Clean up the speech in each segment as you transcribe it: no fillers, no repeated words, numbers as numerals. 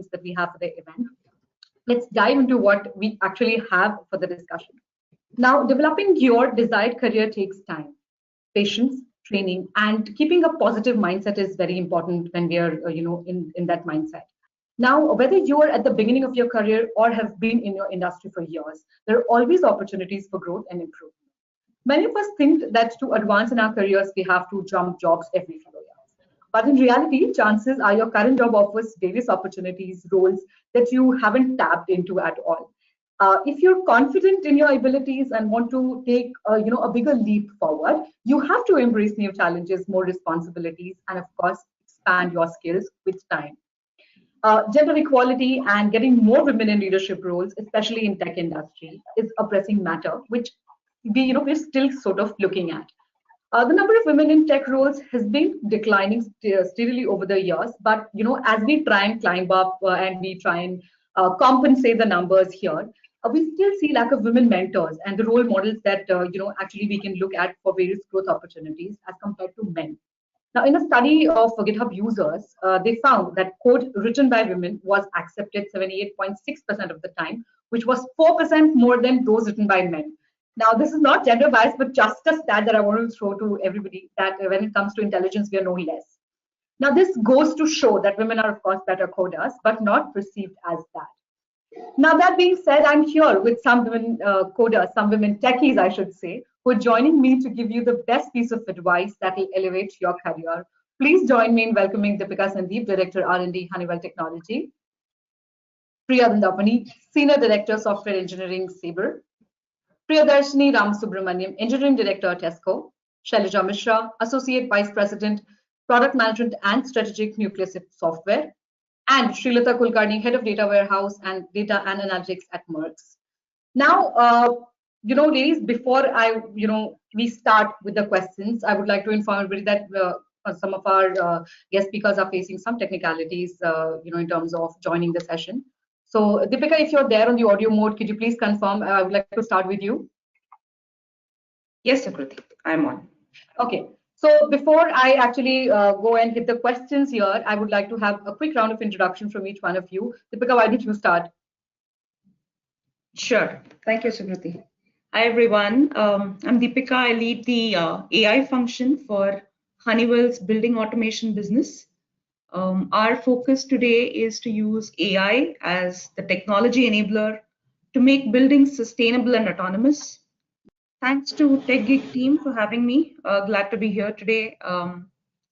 questions that we have for the event. Let's dive into what we actually have for the discussion. Now, developing your desired career takes time, patience, training, and keeping a positive mindset is very important when we are, in that mindset. Now, whether you are at the beginning of your career or have been in your industry for years, there are always opportunities for growth and improvement. Many of us think that to advance in our careers, we have to jump jobs every few years. But in reality, chances are your current job offers various opportunities, roles that you haven't tapped into at all. If you're confident in your abilities and want to take a bigger leap forward, you have to embrace new challenges, more responsibilities, and of course, expand your skills with time. Gender equality and getting more women in leadership roles, especially in tech industry, is a pressing matter, which we're still sort of looking at. The number of women in tech roles has been declining steadily over the years, but as we try and climb up and we try and compensate the numbers here, we still see lack of women mentors and the role models that actually we can look at for various growth opportunities as compared to men. Now, in a study of GitHub users, they found that code written by women was accepted 78.6% of the time, which was 4% more than those written by men. Now, this is not gender bias, but just a stat that I want to throw to everybody, that when it comes to intelligence, we are no less. Now, this goes to show that women are, of course, better coders, but not perceived as that. Now, that being said, I'm here with some women coders, some women techies, I should say, who are joining me to give you the best piece of advice that will elevate your career. Please join me in welcoming Deepika Sandeep, Director R&D, Honeywell Technology; Priya Dhandapani, Senior Director, Software Engineering, SABRE; Priyadarsanie Ramasubramanian, Engineering Director, TESCO; Shailja Mishra, Associate Vice President, Product Management and Strategic Nucleus Software; and Srilatha Kulkarni, Head of Data Warehouse and Data and Analytics at Merck. Now, ladies, before we start with the questions, I would like to inform everybody that some of our guest speakers are facing some technicalities, in terms of joining the session. So, Deepika, if you're there on the audio mode, could you please confirm? I would like to start with you. Yes, Sakruti, I'm on. Okay. So before I actually go and hit the questions here, I would like to have a quick round of introduction from each one of you. Deepika, why don't you start? Sure. Thank you, Sakruti. Hi, everyone. I'm Deepika. I lead the AI function for Honeywell's building automation business. Our focus today is to use AI as the technology enabler to make buildings sustainable and autonomous. Thanks to TechGig team for having me. Glad to be here today.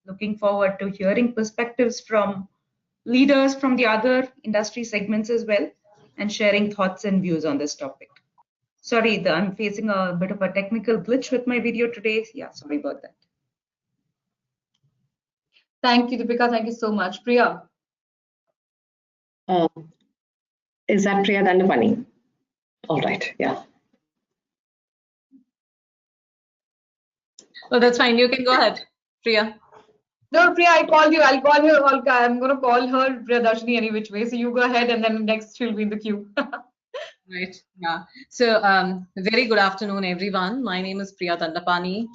Looking forward to hearing perspectives from leaders from the other industry segments as well, and sharing thoughts and views on this topic. Sorry, I'm facing a bit of a technical glitch with my video today. Yeah, sorry about that. Thank you, Deepika. Thank you so much. Priya. Is that Priya Dhandapani? All right, yeah. Oh, that's fine. You can go ahead, Priya. No, Priya, I called you. I'll call her. I'm going to call her Priyadarsanie any which way. So you go ahead, and then next she'll be in the queue. Right. Yeah. So, very good afternoon, everyone. My name is Priya Dhandapani.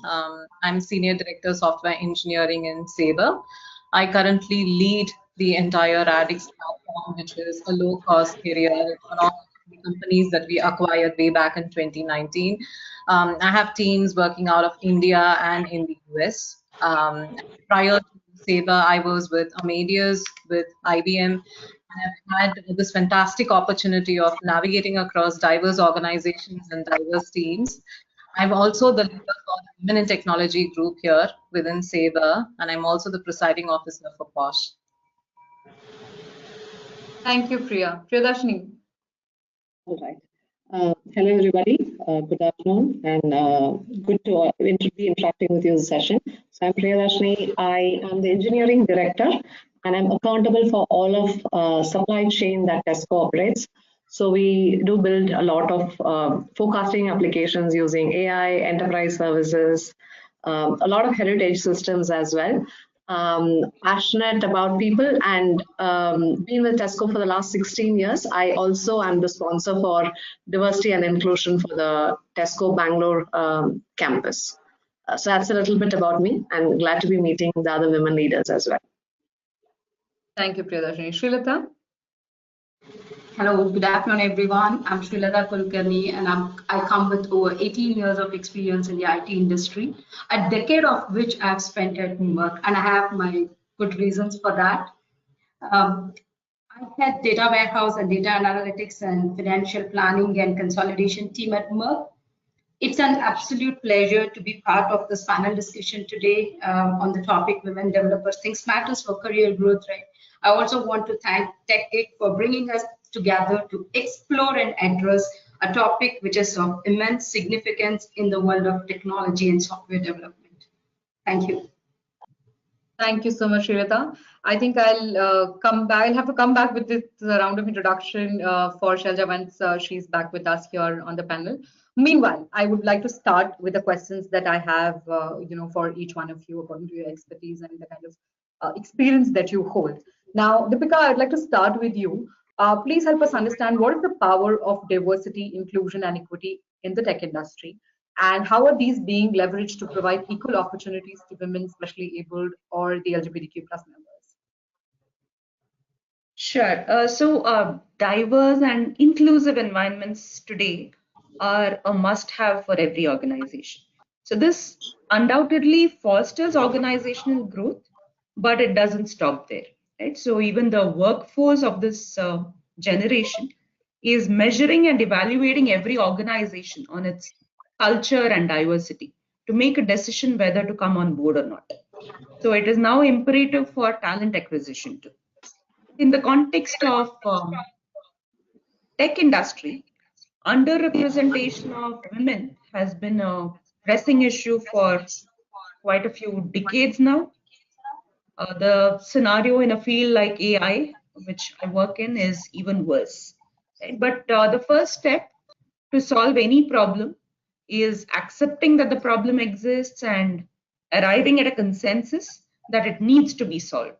I'm Senior Director, Software Engineering in SABRE. I currently lead the entire Radix platform, which is a low-cost carrier along with the companies that we acquired way back in 2019. I have teams working out of India and in the US. Prior to SABRE, I was with Amadeus, with IBM. I've had this fantastic opportunity of navigating across diverse organizations and diverse teams. I'm also the leader for the Women in Technology group here within SABRE, and I'm also the presiding officer for POSH. Thank you, Priya. Priyadarsanie. All right. Hello, everybody. Good afternoon, and good to be interacting with you in this session. So I'm Priyadarsanie. I am the engineering director, and I'm accountable for all of supply chain that TESCO operates. So we do build a lot of forecasting applications using AI, enterprise services, a lot of heritage systems as well. Passionate about people, and been with TESCO for the last 16 years. I also am the sponsor for diversity and inclusion for the TESCO Bangalore campus. So that's a little bit about me, and glad to be meeting the other women leaders as well. Thank you, Priyadarsanie. Srilatha? Hello, good afternoon, everyone. I'm Srilatha Kulkarni, and I come with over 18 years of experience in the IT industry, a decade of which I've spent at Merck, and I have my good reasons for that. Um, I had data warehouse and data analytics and financial planning and consolidation team at Merck. It's an absolute pleasure to be part of this panel discussion today on the topic Women Developers Things Matters for Career Growth, right? I also want to thank TechGig for bringing us together to explore and address a topic which is of immense significance in the world of technology and software development. Thank you. Thank you so much, Srilatha. I think I'll come back. I'll have to come back with this round of introduction for Shailja once she's back with us here on the panel. Meanwhile, I would like to start with the questions that I have, for each one of you according to your expertise and the kind of experience that you hold. Now, Deepika, I'd like to start with you. Please help us understand what is the power of diversity, inclusion, and equity in the tech industry, and how are these being leveraged to provide equal opportunities to women, especially abled or the LGBTQ plus members? Sure. So diverse and inclusive environments today are a must-have for every organization. So this undoubtedly fosters organizational growth, but it doesn't stop there, right? So even the workforce of this generation is measuring and evaluating every organization on its culture and diversity to make a decision whether to come on board or not. So it is now imperative for talent acquisition too. In the context of tech industry, underrepresentation of women has been a pressing issue for quite a few decades now. The scenario in a field like AI, which I work in, is even worse. Right? But the first step to solve any problem is accepting that the problem exists and arriving at a consensus that it needs to be solved.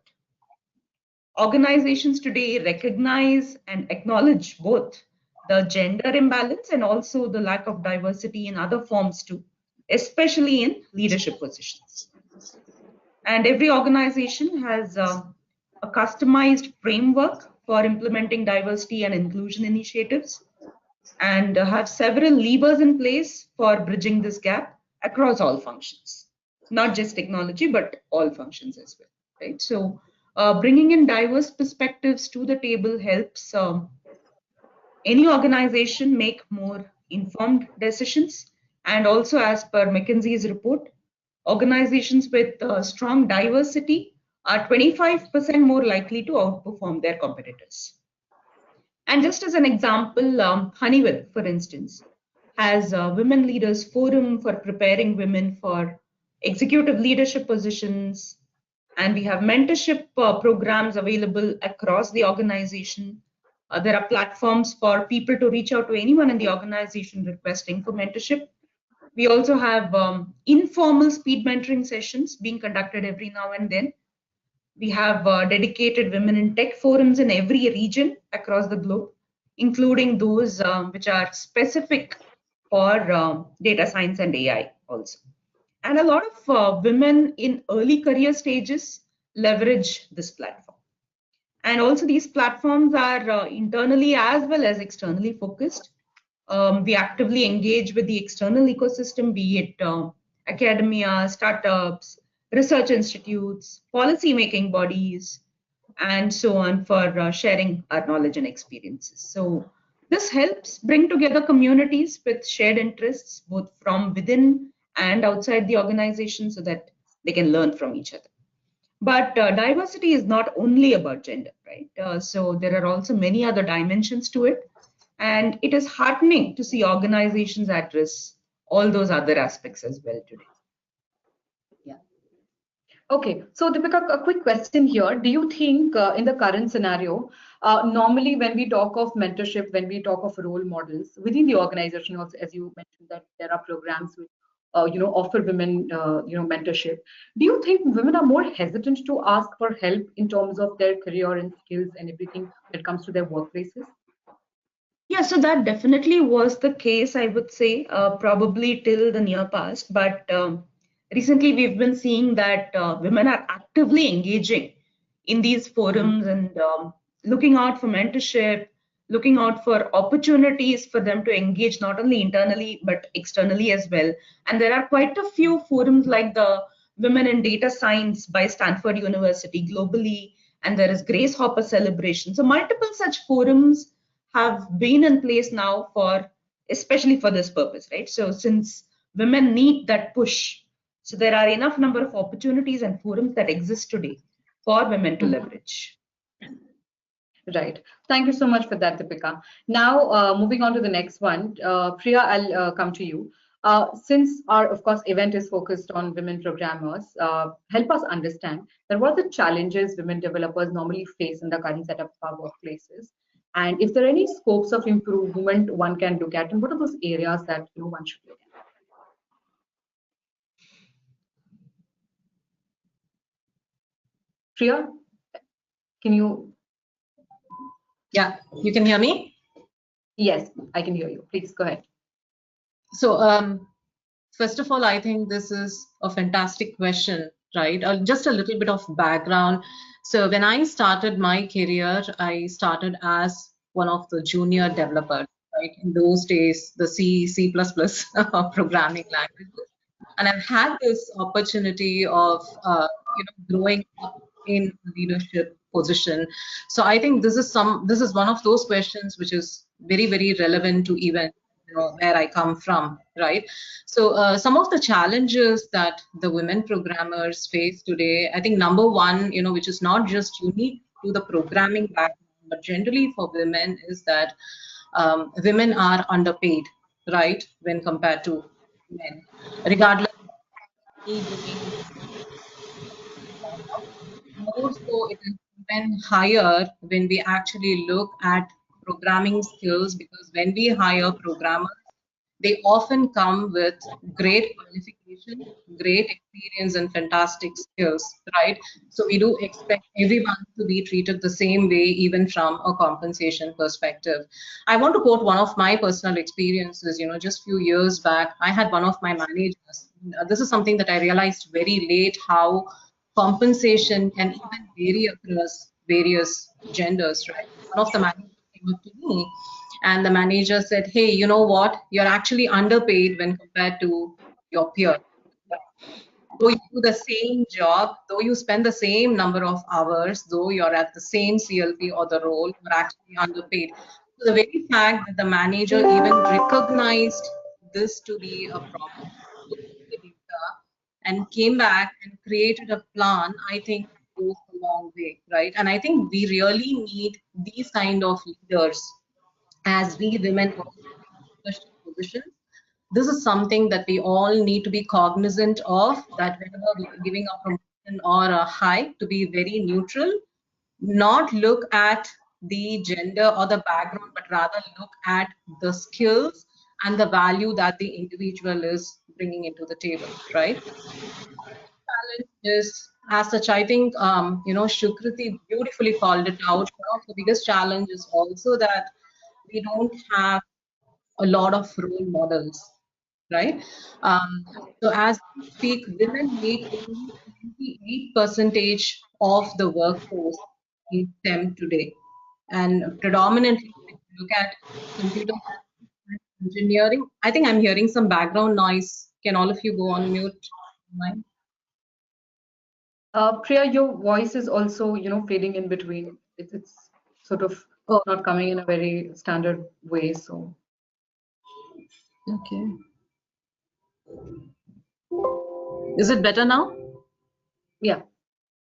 Organizations today recognize and acknowledge both the gender imbalance and also the lack of diversity in other forms too, especially in leadership positions. And every organization has a customized framework for implementing diversity and inclusion initiatives and have several levers in place for bridging this gap across all functions, not just technology, but all functions as well, right? So bringing in diverse perspectives to the table helps any organization make more informed decisions. And also, as per McKinsey's report, organizations with strong diversity are 25% more likely to outperform their competitors. And just as an example, Honeywell, for instance, has a Women Leaders Forum for preparing women for executive leadership positions. And we have mentorship programs available across the organization. There are platforms for people to reach out to anyone in the organization requesting for mentorship. We also have informal speed mentoring sessions being conducted every now and then. We have dedicated women in tech forums in every region across the globe, including those which are specific for data science and AI also. And a lot of women in early career stages leverage this platform. And also these platforms are internally as well as externally focused. We actively engage with the external ecosystem, be it academia, startups, research institutes, policy-making bodies, and so on for sharing our knowledge and experiences. So this helps bring together communities with shared interests, both from within and outside the organization, so that they can learn from each other. But diversity is not only about gender, right? So there are also many other dimensions to it. And it is heartening to see organizations address all those other aspects as well today. Yeah. Okay, so Deepika, a quick question here. Do you think in the current scenario, normally when we talk of mentorship, when we talk of role models within the organization, also as you mentioned that there are programs which offer women mentorship. Do you think women are more hesitant to ask for help in terms of their career and skills and everything when it comes to their workplaces? Yeah, so that definitely was the case, I would say, probably till the near past. But recently, we've been seeing that women are actively engaging in these forums and looking out for mentorship, looking out for opportunities for them to engage not only internally but externally as well. And there are quite a few forums like the Women in Data Science by Stanford University globally, and there is Grace Hopper Celebration. So multiple such forums have been in place now for, especially for this purpose, right? So since women need that push, so there are enough number of opportunities and forums that exist today for women to leverage. Right. Thank you so much for that, Deepika. Now, moving on to the next one, Priya, I'll come to you. Since our, of course, event is focused on women programmers, help us understand that what are the challenges women developers normally face in the current setup of our workplaces, and if there are any scopes of improvement one can look at, and what are those areas that one should look at? Priya, can you? Yeah, you can hear me? Yes, I can hear you. Please go ahead. So, first of all, I think this is a fantastic question, right? Just a little bit of background. So when I started my career, I started as one of the junior developers, right? In those days, the C++ programming languages. And I've had this opportunity of, growing up in leadership position. So I think this is one of those questions which is very, very relevant to even where I come from, right? So some of the challenges that the women programmers face today, I think number one, which is not just unique to the programming background, but generally for women, is that women are underpaid, right, when compared to men, regardless of any domain. More so, it is even higher when we actually look at programming skills, because when we hire programmers, they often come with great qualification, great experience, and fantastic skills, right? So we do expect everyone to be treated the same way, even from a compensation perspective. I want to quote one of my personal experiences. Just a few years back, I had one of my managers. This is something that I realized very late, how compensation can even vary across various genders, right? One of the managers came up to me and the manager said, hey, you know what? You're actually underpaid when compared to your peer. Though you do the same job, though you spend the same number of hours, though you're at the same CLP or the role, you're actually underpaid. So the very fact that the manager even recognized this to be a problem and came back and created a plan, I think goes a long way, right? And I think we really need these kind of leaders as we women leadership positions. This is something that we all need to be cognizant of, that whenever we are giving a promotion or a hike, to be very neutral, not look at the gender or the background, but rather look at the skills and the value that the individual is bringing into the table, right? Challenge is, as such, I think, Shukriti beautifully called it out. One of the biggest challenges is also that we don't have a lot of role models, right? So as we speak, women make only 28% of the workforce in STEM today. And predominantly, if you look at computer science, engineering, I think I'm hearing some background noise. Can all of you go on mute? Priya, your voice is also, fading in between. It's sort of not coming in a very standard way. So, okay. Is it better now? Yeah.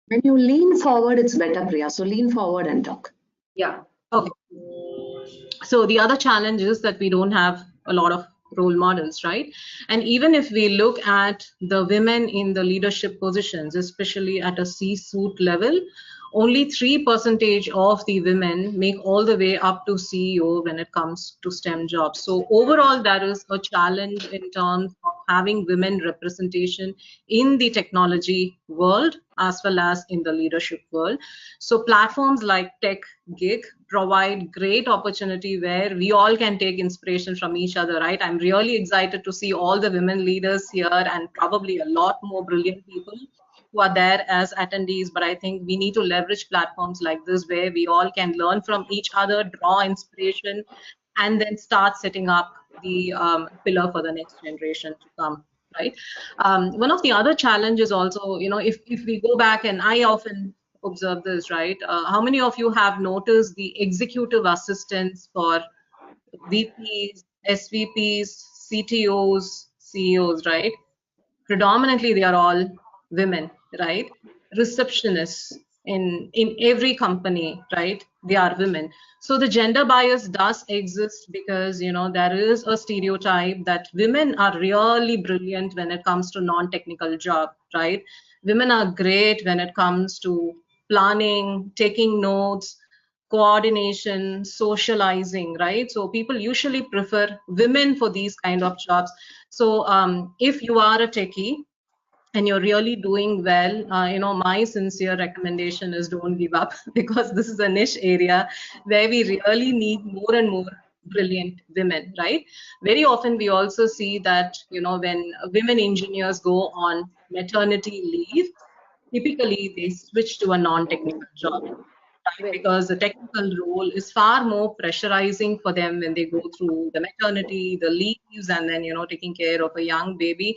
When you lean forward, it's better, Priya. So lean forward and talk. Yeah. Okay. So the other challenge is that we don't have a lot of role models, right? And even if we look at the women in the leadership positions, especially at a C-suite level, only 3% of the women make all the way up to CEO when it comes to STEM jobs. So overall, there is a challenge in terms of having women representation in the technology world as well as in the leadership world. So platforms like TechGig provide great opportunity where we all can take inspiration from each other, right? I'm really excited to see all the women leaders here and probably a lot more brilliant people who are there as attendees, but I think we need to leverage platforms like this where we all can learn from each other, draw inspiration, and then start setting up the pillar for the next generation to come, right? One of the other challenges also, if we go back, and I often observe this, right? How many of you have noticed the executive assistants for VPs, SVPs, CTOs, CEOs, right? Predominantly they are all women, right? Receptionists in every company, right? They are women. So the gender bias does exist because there is a stereotype that women are really brilliant when it comes to non-technical job, right? Women are great when it comes to planning, taking notes, coordination, socializing, right? So people usually prefer women for these kind of jobs. So if you are a techie and you're really doing well, my sincere recommendation is don't give up because this is a niche area where we really need more and more brilliant women, right? Very often we also see that, when women engineers go on maternity leave, typically they switch to a non-technical job, right? Because the technical role is far more pressurizing for them when they go through the maternity, the leaves, and then taking care of a young baby.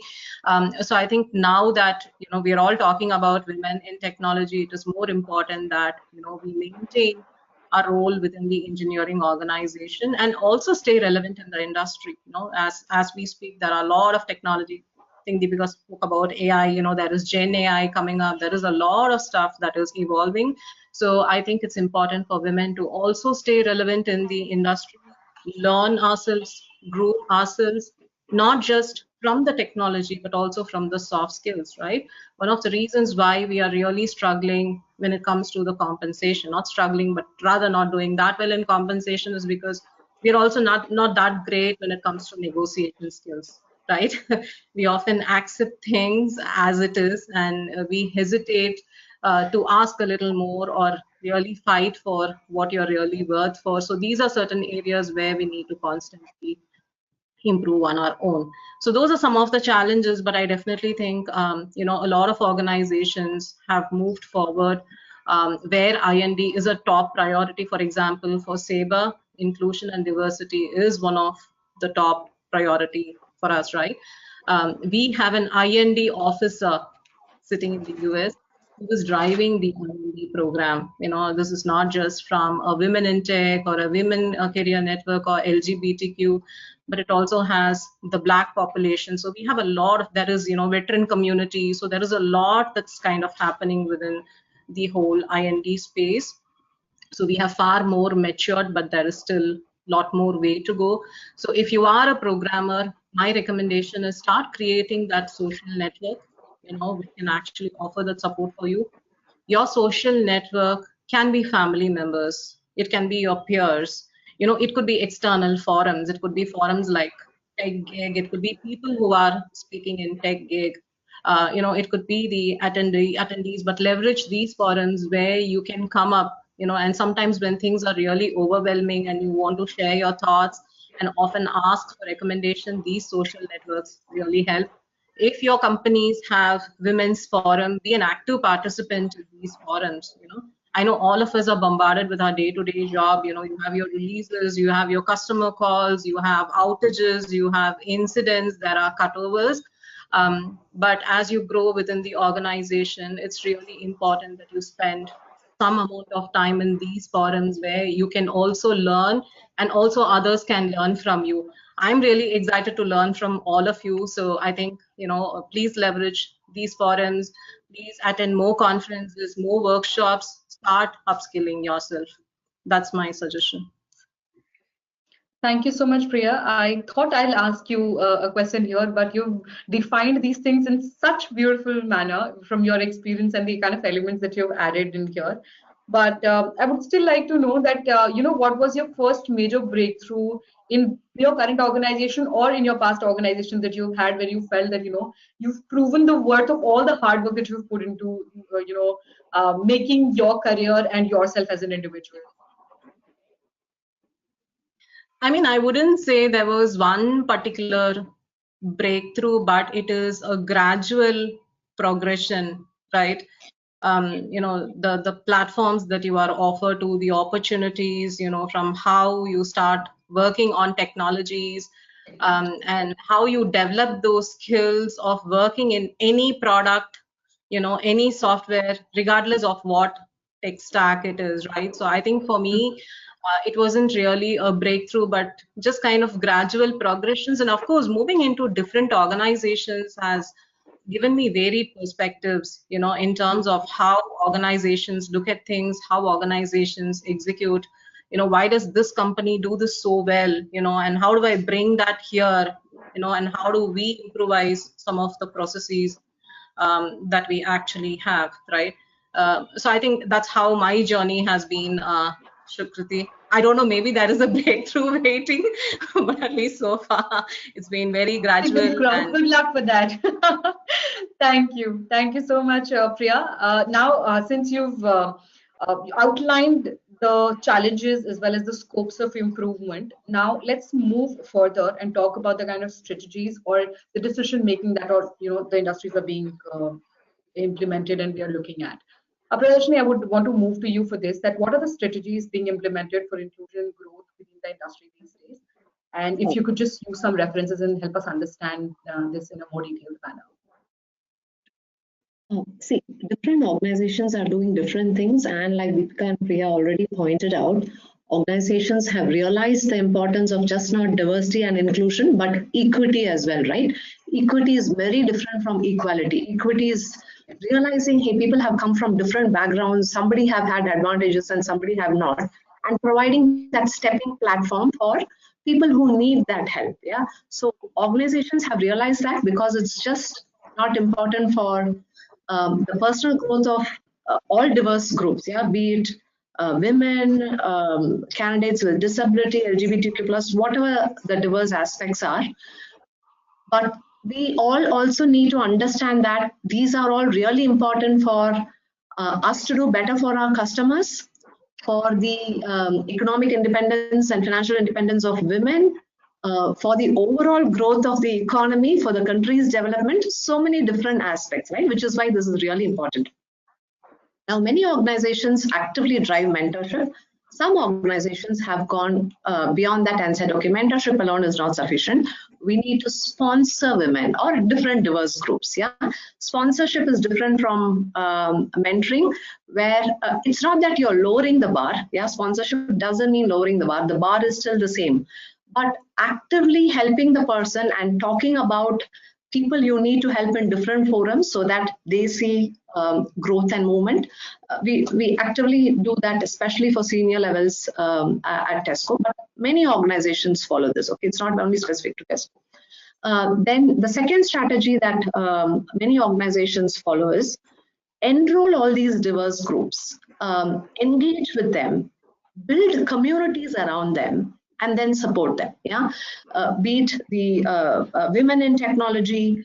So I think now that we are all talking about women in technology, it is more important that we maintain our role within the engineering organization and also stay relevant in the industry. As we speak, there are a lot of technology. I think Deepika spoke about AI, there is Gen AI coming up. There is a lot of stuff that is evolving. So I think it's important for women to also stay relevant in the industry, learn ourselves, grow ourselves, not just from the technology, but also from the soft skills, right? One of the reasons why we are really struggling when it comes to the compensation, not struggling, but rather not doing that well in compensation is because we're also not that great when it comes to negotiation skills, right? We often accept things as it is, and we hesitate to ask a little more or really fight for what you're really worth for. So these are certain areas where we need to constantly improve on our own. So those are some of the challenges, but I definitely think a lot of organizations have moved forward where IND is a top priority. For example, for SABRE, inclusion and diversity is one of the top priority for us, right? We have an IND officer sitting in the US who is driving the IND program. This is not just from a women in tech or a women career network or LGBTQ, but it also has the Black population. So we have a lot of, there is, veteran community. So there is a lot that's kind of happening within the whole IND space. So we have far more matured, but there is still a lot more way to go. So if you are a programmer, my recommendation is start creating that social network, which can actually offer that support for you. Your social network can be family members. It can be your peers. It could be external forums. It could be forums like TechGig. It could be people who are speaking in TechGig. It could be the attendees, but leverage these forums where you can come up, and sometimes when things are really overwhelming and you want to share your thoughts and often ask for recommendation, these social networks really help. If your companies have women's forum, be an active participant in these forums. I know all of us are bombarded with our day-to-day job. You have your releases, you have your customer calls, you have outages, you have incidents, there are cutovers. But as you grow within the organization, it's really important that you spend some amount of time in these forums where you can also learn and also others can learn from you. I'm really excited to learn from all of you. So I think, please leverage these forums, please attend more conferences, more workshops, start upskilling yourself. That's my suggestion. Thank you so much, Priya. I thought I'll ask you a question here, but you've defined these things in such beautiful manner from your experience and the kind of elements that you've added in here. But I would still like to know that, what was your first major breakthrough in your current organization or in your past organization that you've had where you felt that, you've proven the worth of all the hard work that you've put into, making your career and yourself as an individual? I mean, I wouldn't say there was one particular breakthrough, but it is a gradual progression, right? The platforms that you are offered to, the opportunities, from how you start working on technologies, and how you develop those skills of working in any product, any software, regardless of what tech stack it is, right? So I think for me, it wasn't really a breakthrough, but just kind of gradual progressions. And of course, moving into different organizations has given me varied perspectives, in terms of how organizations look at things, how organizations execute, why does this company do this so well, and how do I bring that here, and how do we improvise some of the processes that we actually have, right? So I think that's how my journey has been, Shukriti. I don't know, maybe that is a breakthrough waiting, but at least so far, it's been very gradual. Good luck with that. Thank you. Thank you so much, Priya. Now, since you've outlined the challenges as well as the scopes of improvement, now let's move further and talk about the kind of strategies or the decision making that the industries are being implemented and we are looking at. Priyadarsanie, I would want to move to you for this, that what are the strategies being implemented for inclusion and growth within the industry these days? And if you could just use some references and help us understand this in a more detailed manner. See, different organizations are doing different things, and like Deepika and Priya already pointed out, organizations have realized the importance of just not diversity and inclusion, but equity as well, right? Equity is very different from equality. Equity is realizing, hey, people have come from different backgrounds, somebody have had advantages and somebody have not, and providing that stepping platform for people who need that help. Yeah. So organizations have realized that, because it's just not important for the personal growth of all diverse groups, yeah, be it women, candidates with disability, LGBTQ+, whatever the diverse aspects are. But we all also need to understand that these are all really important for us to do better for our customers, for the economic independence and financial independence of women, for the overall growth of the economy, for the country's development, so many different aspects, right? Which is why this is really important. Now, many organizations actively drive mentorship. Some organizations have gone beyond that and said, okay, mentorship alone is not sufficient. We need to sponsor women or different diverse groups. Yeah, sponsorship is different from mentoring, where it's not that you're lowering the bar. Yeah, sponsorship doesn't mean lowering the bar. The bar is still the same. But actively helping the person and talking about people you need to help in different forums so that they see growth and movement. We actively do that, especially for senior levels at TESCO, but many organizations follow this. Okay, it's not only specific to TESCO. Then the second strategy that many organizations follow is enroll all these diverse groups, engage with them, build communities around them, and then support them. Yeah, be it the women in technology,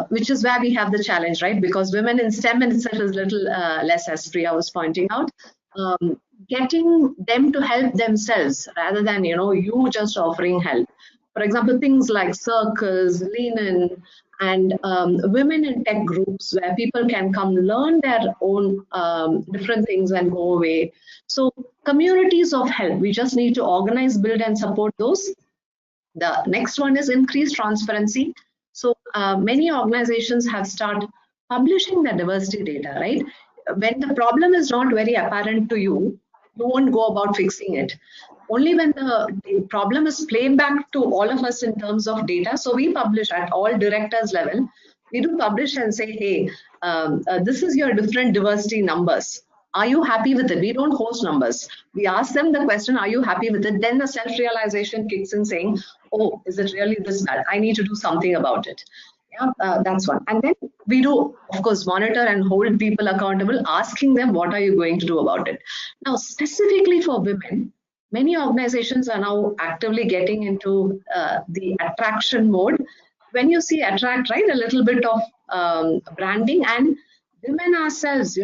which is where we have the challenge, right? Because women in STEM in itself is little less, as Priya was pointing out. Getting them to help themselves rather than you just offering help. For example, things like circles, lean-in, and women in tech groups where people can come learn their own different things and go away. So communities of help, we just need to organize, build, and support those. The next one is increased transparency. So many organizations have started publishing the diversity data, right? When the problem is not very apparent to you, you won't go about fixing it. Only when the problem is played back to all of us in terms of data. So we publish at all directors level. We do publish and say, hey, this is your different diversity numbers. Are you happy with it? We don't host numbers. We ask them the question, are you happy with it? Then the self-realization kicks in saying, oh, is it really this bad? I need to do something about it. Yeah, that's one. And then we do, of course, monitor and hold people accountable, asking them, what are you going to do about it? Now, specifically for women, many organizations are now actively getting into the attraction mode. When you see attract, right, a little bit of branding, and women ourselves,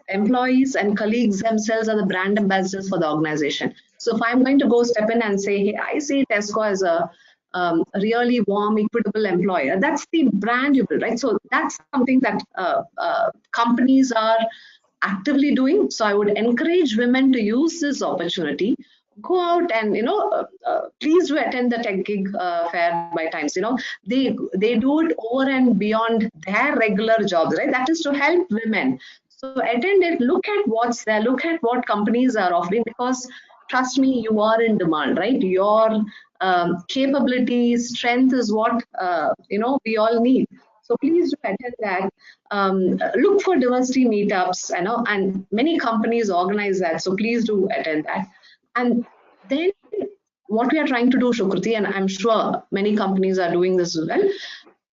employees and colleagues themselves are the brand ambassadors for the organization. So if I'm going to go step in and say, hey, I see TESCO as a really warm, equitable employer. That's the brand you build, right? So that's something that companies are actively doing. So I would encourage women to use this opportunity. Go out and please do attend the TechGig fair by times. They do it over and beyond their regular jobs, right? That is to help women. So attend it, look at what's there, look at what companies are offering, because trust me, you are in demand, right? Your capability, strength is what we all need. So please do attend that. Look for diversity meetups, and many companies organize that. So please do attend that. And then what we are trying to do, Shukruti, and I'm sure many companies are doing this as well,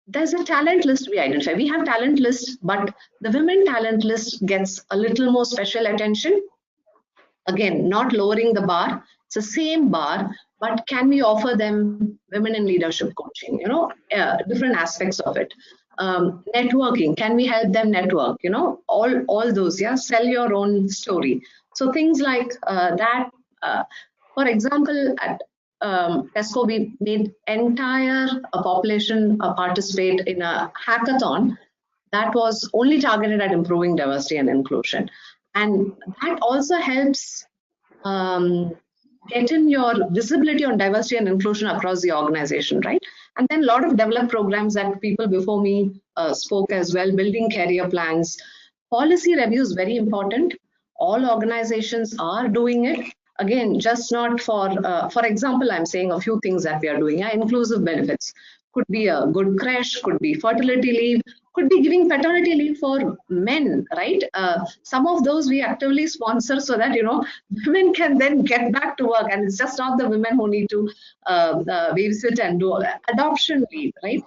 there's a talent list we identify. We have talent lists, but the women talent list gets a little more special attention. Again, not lowering the bar, it's the same bar, but can we offer them women in leadership coaching, different aspects of it. Networking, can we help them network, all those, sell your own story. So things like that. For example, at TESCO, we made entire population participate in a hackathon that was only targeted at improving diversity and inclusion. And that also helps get in your visibility on diversity and inclusion across the organization, right? And then a lot of developed programs that people before me spoke as well, building career plans. Policy review is very important. All organizations are doing it. Again, just not for example, I'm saying a few things that we are doing. Inclusive benefits could be a good crash, could be fertility leave, could be giving paternity leave for men, right? Some of those we actively sponsor so that, women can then get back to work. And it's just not the women who need to babysit and do adoption leave, right?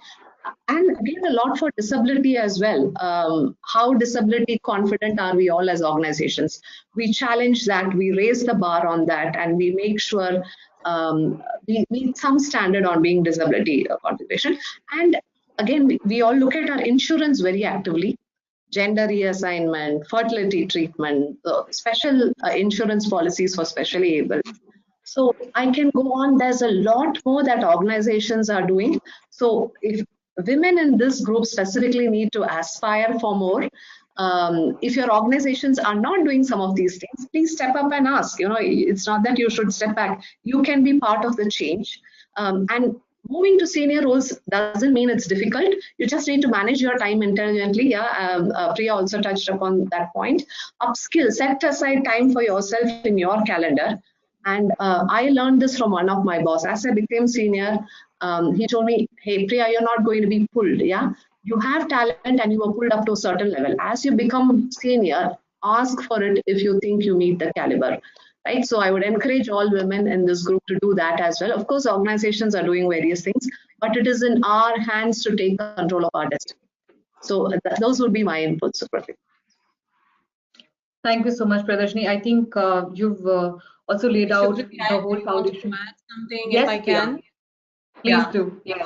And again, a lot for disability as well. How disability confident are we all as organizations? We challenge that, we raise the bar on that, and we make sure we meet some standard on being disability configuration. And again, we all look at our insurance very actively. Gender reassignment, fertility treatment, special insurance policies for specially able. So I can go on. There's a lot more that organizations are doing. So if women in this group specifically need to aspire for more, if your organizations are not doing some of these things, please step up and ask. It's not that you should step back. You can be part of the change. And moving to senior roles doesn't mean it's difficult. You just need to manage your time intelligently. Priya also touched upon that point. Upskill, set aside time for yourself in your calendar. And I learned this from one of my boss. As I became senior, he told me, hey, Priya, you're not going to be pulled. You have talent and you were pulled up to a certain level. As you become senior, ask for it if you think you meet the caliber. Right? So I would encourage all women in this group to do that as well. Of course, organizations are doing various things, but it is in our hands to take control of our destiny. So those would be my inputs. Thank you so much, Priyadarsanie. I think you've also laid out the whole foundation. Add something, yes, if I can. Please do. Yeah.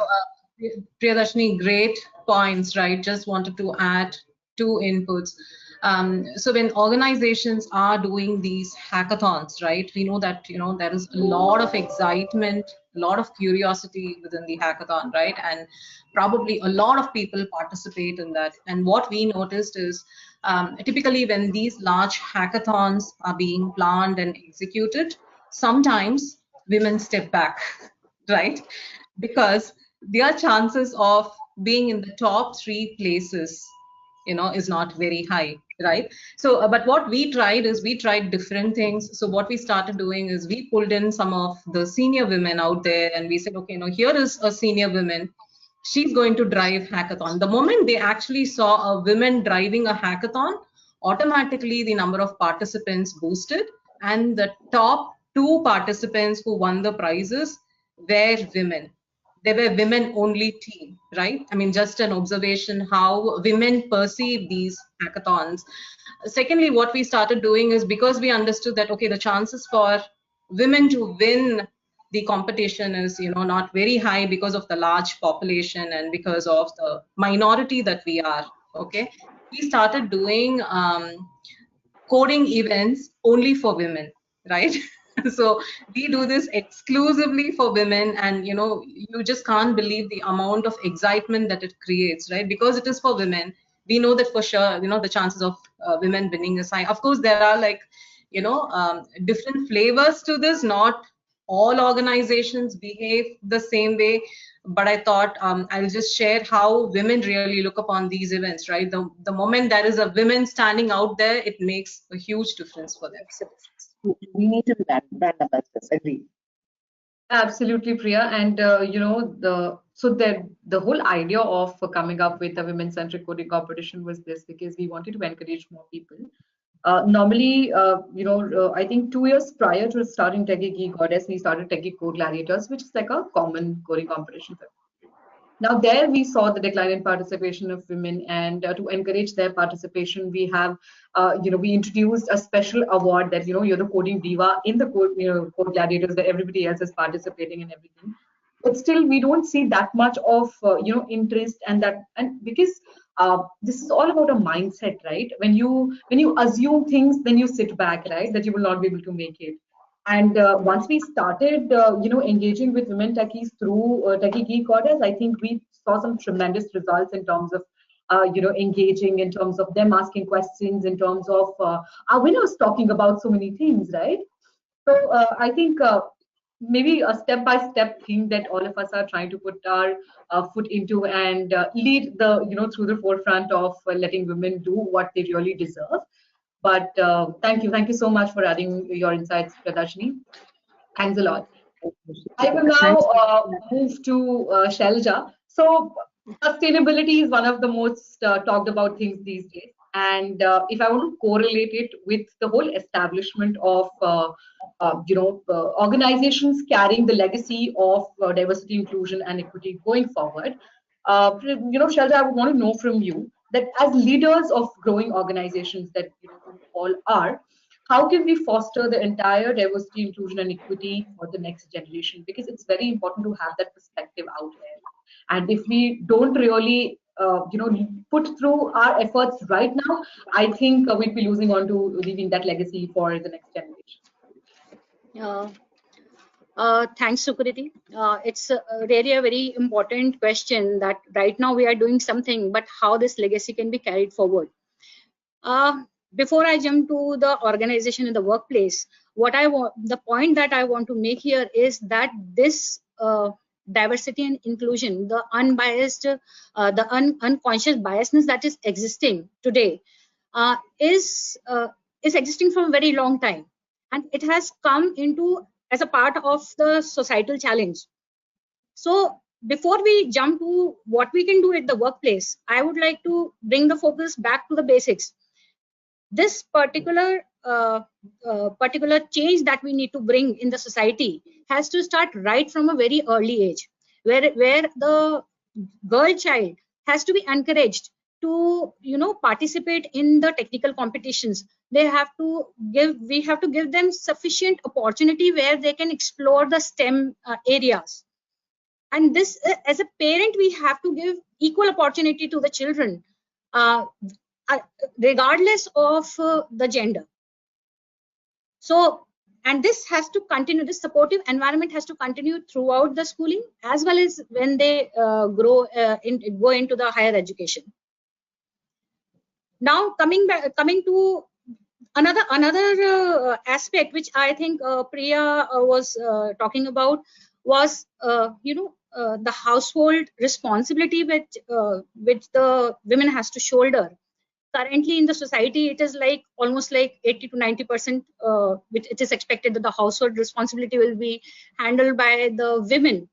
Priyadarsanie, great points, right? Just wanted to add 2 inputs. So when organizations are doing these hackathons, right, we know that, there is a lot of excitement, a lot of curiosity within the hackathon, right? And probably a lot of people participate in that. And what we noticed is typically when these large hackathons are being planned and executed, sometimes women step back, right? Because their chances of being in the top 3 places, is not very high, right? So, but what we tried is we tried different things. So what we started doing is we pulled in some of the senior women out there and we said, okay, here is a senior woman. She's going to drive hackathon. The moment they actually saw a woman driving a hackathon, automatically the number of participants boosted, and the top 2 participants who won the prizes were women. They were women only team, right? I mean, just an observation how women perceive these hackathons. Secondly, what we started doing is, because we understood that, okay, the chances for women to win the competition is, not very high because of the large population and because of the minority that we are, okay? We started doing coding events only for women, right? So we do this exclusively for women, and you just can't believe the amount of excitement that it creates, right? Because it is for women, we know that for sure, the chances of women winning is high. Of course, there are like, different flavors to this. Not all organizations behave the same way, but I thought I'll just share how women really look upon these events, right? The moment there is a women standing out there, it makes a huge difference for them. We need to brand ambassadors. Agree. Absolutely, Priya. And the whole idea of coming up with a women-centric coding competition was this, because we wanted to encourage more people. Normally, I think 2 years prior to starting TechGig Goddess, we started TechGig Code Gladiators, which is like a common coding competition. Now there we saw the decline in participation of women, and to encourage their participation, we have, we introduced a special award that, you're the coding diva in the code gladiators, where everybody else is participating and everything. But still, we don't see that much of, interest, and because this is all about a mindset, right? When you assume things, then you sit back, right? That you will not be able to make it. And once we started, engaging with women techies through TechGig Goddess, I think we saw some tremendous results in terms of, engaging, in terms of them asking questions, in terms of our winners talking about so many things, right? So I think maybe a step-by-step thing that all of us are trying to put our foot into, and lead through the forefront of letting women do what they really deserve. But thank you so much for adding your insights, Priyadarsanie. Thanks a lot. I will now move to Shailja. So sustainability is one of the most talked about things these days. And if I want to correlate it with the whole establishment of organizations carrying the legacy of diversity, inclusion, and equity going forward, Shailja, I would want to know from you that as leaders of growing organizations that you all are, how can we foster the entire diversity, inclusion, and equity for the next generation? Because it's very important to have that perspective out there. And if we don't really, put through our efforts right now, I think we'd be losing on to leaving that legacy for the next generation. Thanks, Sukriti. It's really a very important question that right now we are doing something, but how this legacy can be carried forward. Before I jump to the organization in the workplace, the point that I want to make here is that this diversity and inclusion, the unbiased, unconscious biasness that is existing today, is existing from a very long time, and it has come into as a part of the societal challenge. So before we jump to what we can do at the workplace, I would like to bring the focus back to the basics. This particular change that we need to bring in the society has to start right from a very early age, where the girl child has to be encouraged to participate in the technical competitions. We have to give them sufficient opportunity where they can explore the STEM areas. And this, as a parent, we have to give equal opportunity to the children, regardless of the gender. So, and this has to continue, this supportive environment has to continue throughout the schooling, as well as when they go into the higher education. Now, coming to another aspect, which I think Priya was talking about, was the household responsibility which the women has to shoulder. Currently in the society, it is like almost like 80 to 90%, which it is expected that the household responsibility will be handled by the women.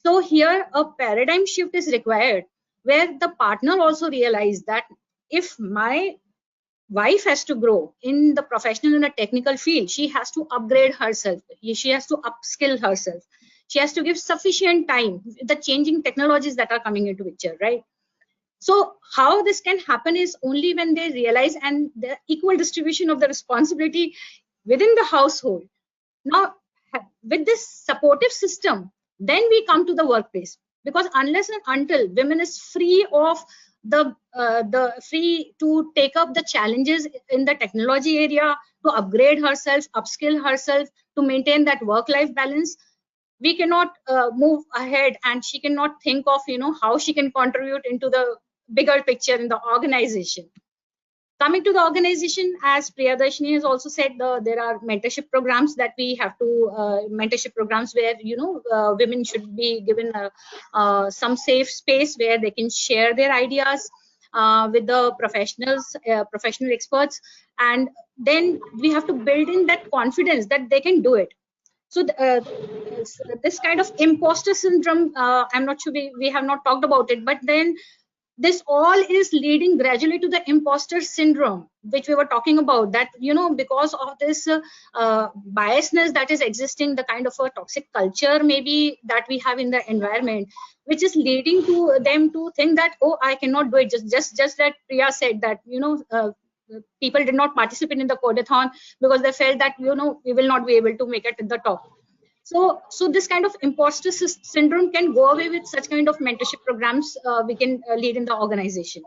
So here a paradigm shift is required, where the partner also realizes that if my wife has to grow in the professional and a technical field, she has to upgrade herself, she has to upskill herself, she has to give sufficient time with the changing technologies that are coming into picture, right? So how this can happen is only when they realize and the equal distribution of the responsibility within the household. Now, with this supportive system, then we come to the workplace, because unless and until women is free of free to take up the challenges in the technology area, to upgrade herself, upskill herself, to maintain that work-life balance, we cannot move ahead, and she cannot think of how she can contribute into the bigger picture in the organization. Coming to the organization, as Priyadarsanie has also said, there are mentorship programs that we have to, mentorship programs where, women should be given some safe space where they can share their ideas with the professionals, professional experts. And then we have to build in that confidence that they can do it. So this kind of imposter syndrome, I'm not sure we have not talked about it, but then this all is leading gradually to the imposter syndrome, which we were talking about, that because of this biasness that is existing, the kind of a toxic culture maybe that we have in the environment, which is leading to them to think that, oh, I cannot do it. Just that Priya said that people did not participate in the codeathon because they felt that we will not be able to make it at the top. So this kind of imposter syndrome can go away with such kind of mentorship programs we can lead in the organization.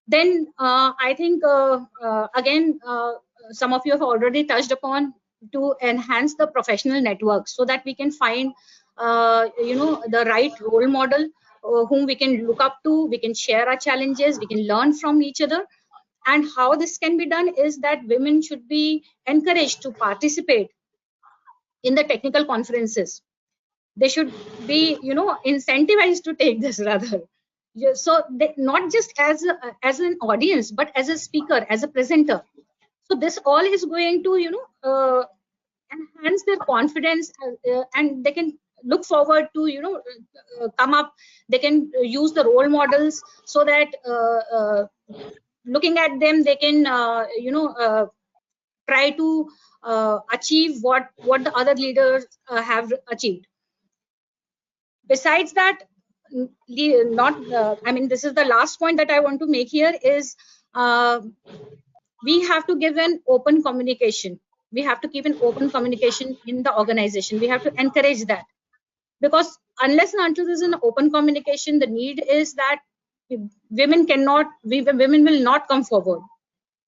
Then I think again, some of you have already touched upon to enhance the professional network so that we can find the right role model whom we can look up to, we can share our challenges, we can learn from each other. And how this can be done is that women should be encouraged to participate in the technical conferences. They should be incentivized to take this rather. So they, not just as an audience, but as a speaker, as a presenter. So this all is going to enhance their confidence, and they can look forward to come up. They can use the role models so that looking at them, they can try to achieve what the other leaders have achieved. Besides that, I mean, this is the last point that I want to make here is we have to give an open communication. We have to keep an open communication in the organization. We have to encourage that, because unless and until there's an open communication, the need is that women will not come forward.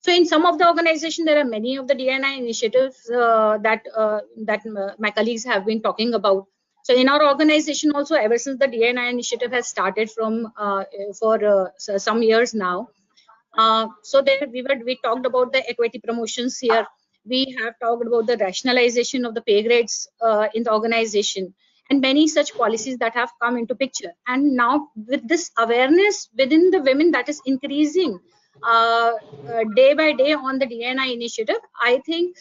So in some of the organizations, there are many of the D&I initiatives that my colleagues have been talking about. So in our organization also, ever since the D&I initiative has started from for some years now, so there we talked about the equity promotions here. We have talked about the rationalization of the pay grades in the organization, and many such policies that have come into picture. And now with this awareness within the women that is increasing day by day on the D&I initiative, I think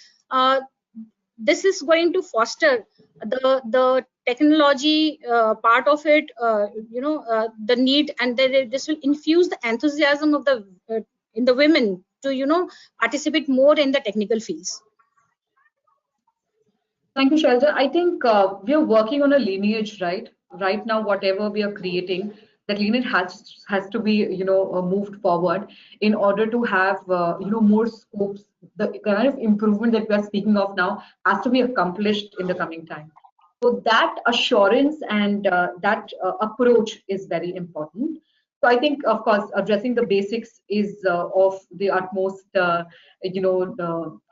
this is going to foster the technology part of it, the need, and this will infuse the enthusiasm of the in the women to participate more in the technical fields. Thank you, Shailja. I think we are working on a lineage, right? Right now, whatever we are creating, that lineage has to be moved forward in order to have more scopes. The kind of improvement that we are speaking of now has to be accomplished in the coming time. So that assurance and that approach is very important. So I think, of course, addressing the basics is of the utmost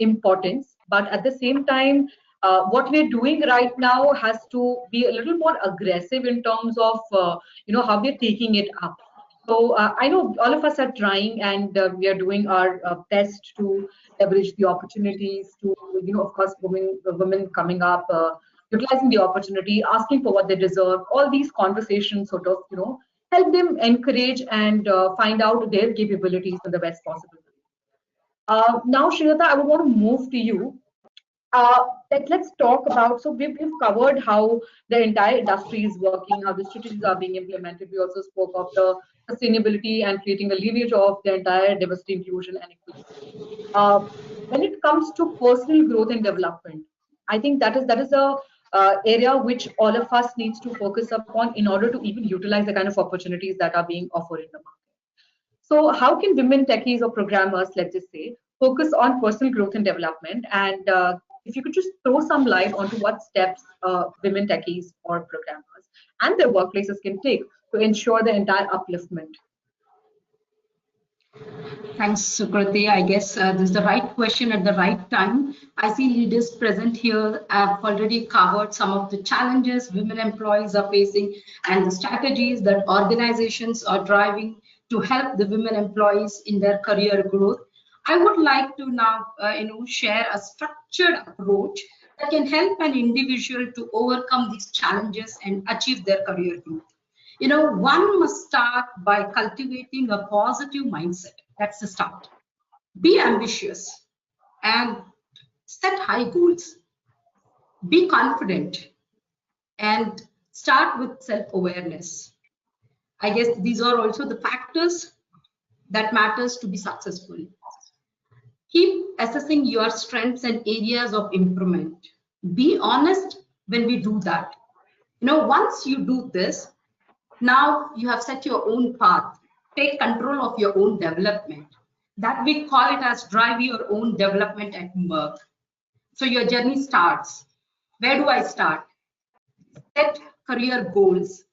importance. But at the same time, what we're doing right now has to be a little more aggressive in terms of how we're taking it up. So I know all of us are trying, and we are doing our best to leverage the opportunities to, of course, women coming up, utilizing the opportunity, asking for what they deserve. All these conversations sort of, help them encourage and find out their capabilities in the best possible way. Now, Srilatha, I would want to move to you. Let's talk about, so we've covered how the entire industry is working, how the strategies are being implemented. We also spoke of the sustainability and creating a lineage of the entire diversity, inclusion, and equity. When it comes to personal growth and development, I think that is a area which all of us needs to focus upon in order to even utilize the kind of opportunities that are being offered in the market. So how can women techies or programmers, let's just say, focus on personal growth and development? And if you could just throw some light onto what steps women techies or programmers and their workplaces can take to ensure the entire upliftment. Thanks, Sukriti. I guess this is the right question at the right time. I see leaders present here have already covered some of the challenges women employees are facing and the strategies that organizations are driving to help the women employees in their career growth. I would like to now, share a structured approach that can help an individual to overcome these challenges and achieve their career growth. One must start by cultivating a positive mindset. That's the start. Be ambitious and set high goals. Be confident and start with self-awareness. I guess these are also the factors that matters to be successful. Keep assessing your strengths and areas of improvement. Be honest when we do that. Once you do this, now you have set your own path. Take control of your own development. That we call it as drive your own development at Merck. So your journey starts. Where do I start? Set career goals.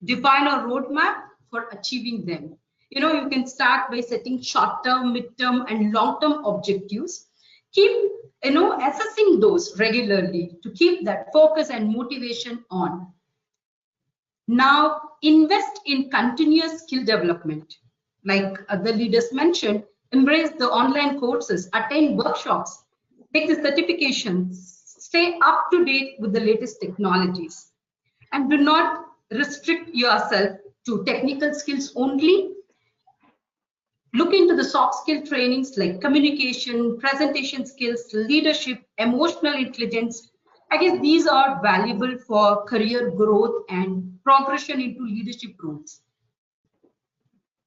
Define a roadmap for achieving them. You can start by setting short-term, mid-term, and long-term objectives. Keep, assessing those regularly to keep that focus and motivation on. Now, invest in continuous skill development. Like the leaders mentioned, embrace the online courses, attend workshops, take the certifications, stay up to date with the latest technologies, and do not restrict yourself to technical skills only. Look into the soft skill trainings like communication, presentation skills, leadership, emotional intelligence. I guess these are valuable for career growth and progression into leadership roles.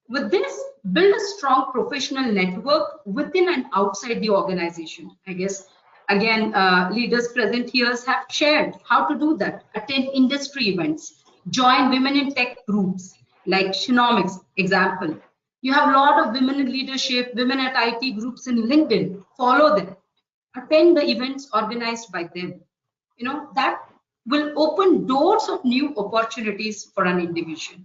With this, build a strong professional network within and outside the organization. I guess, again, leaders present here have shared how to do that. Attend industry events, join women in tech groups like Shinomics example. You have a lot of women in leadership, women at IT groups in LinkedIn. Follow them. Attend the events organized by them. That will open doors of new opportunities for an individual.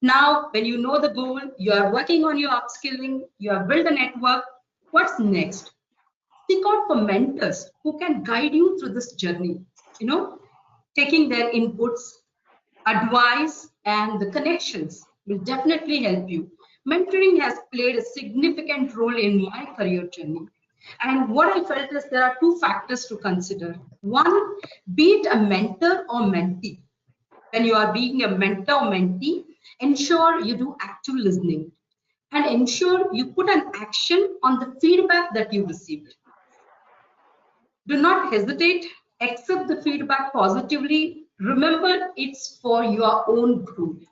Now, when you know the goal, you are working on your upskilling, you have built a network, what's next? Seek out for mentors who can guide you through this journey, taking their inputs, advice, and the connections will definitely help you. Mentoring has played a significant role in my career journey. And what I felt is there are two factors to consider. One, be it a mentor or mentee. When you are being a mentor or mentee, ensure you do active listening and ensure you put an action on the feedback that you received. Do not hesitate, accept the feedback positively. Remember, it's for your own growth.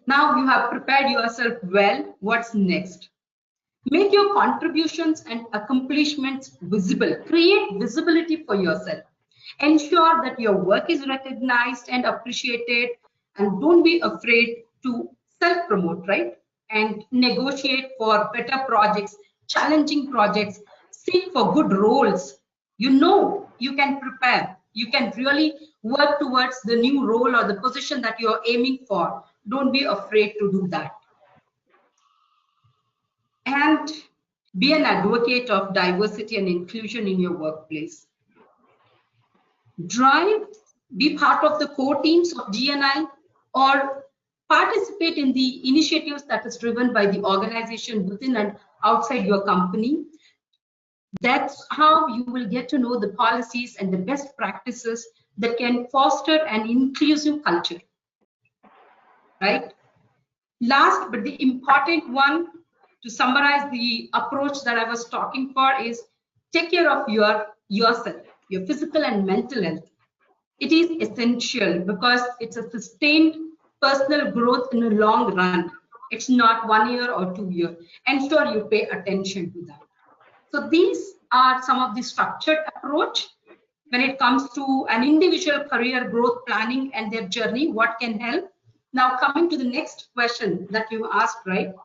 Now you have prepared yourself well. What's next? Make your contributions and accomplishments visible. Create visibility for yourself. Ensure that your work is recognized and appreciated, and don't be afraid to self-promote, right? And negotiate for better projects, challenging projects, seek for good roles. You can prepare. You can really work towards the new role or the position that you're aiming for. Don't be afraid to do that. And be an advocate of diversity and inclusion in your workplace. Be part of the core teams of GNI or participate in the initiatives that is driven by the organization within and outside your company. That's how you will get to know the policies and the best practices that can foster an inclusive culture, right? Last but the important one, to summarize the approach that I was talking for, is take care of yourself, your physical and mental health. It is essential because it's a sustained personal growth in the long run. It's not 1 year or 2 years. Ensure you pay attention to that. So these are some of the structured approach when it comes to an individual career growth planning and their journey, what can help. Now coming to the next question that you asked, right?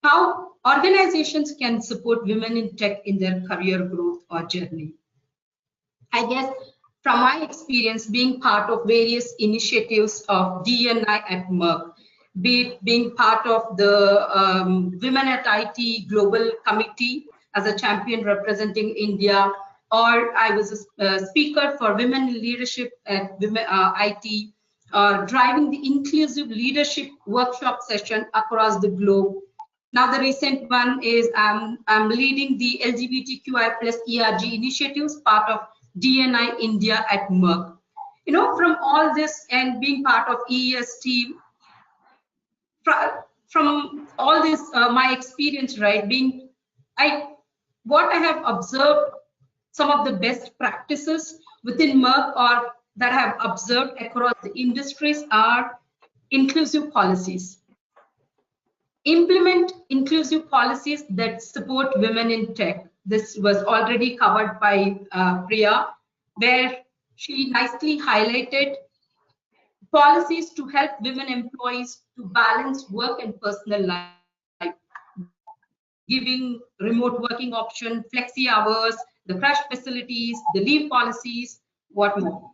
How organizations can support women in tech in their career growth or journey. I guess from my experience being part of various initiatives of DNI at Merck, be it being part of the Women at IT Global Committee as a champion representing India, or I was a speaker for women in leadership at Women IT, driving the inclusive leadership workshop session across the globe. Now the recent one is I'm leading the LGBTQI plus ERG initiatives, part of DNI India at Merck. You know, from all this and being part of EES team, from all this, my experience, right, what I have observed, some of the best practices within Merck or that I have observed across the industries are inclusive policies. Implement inclusive policies that support women in tech. This was already covered by Priya, where she nicely highlighted policies to help women employees to balance work and personal life, giving remote working option, flexi hours, the crash facilities, the leave policies, what more.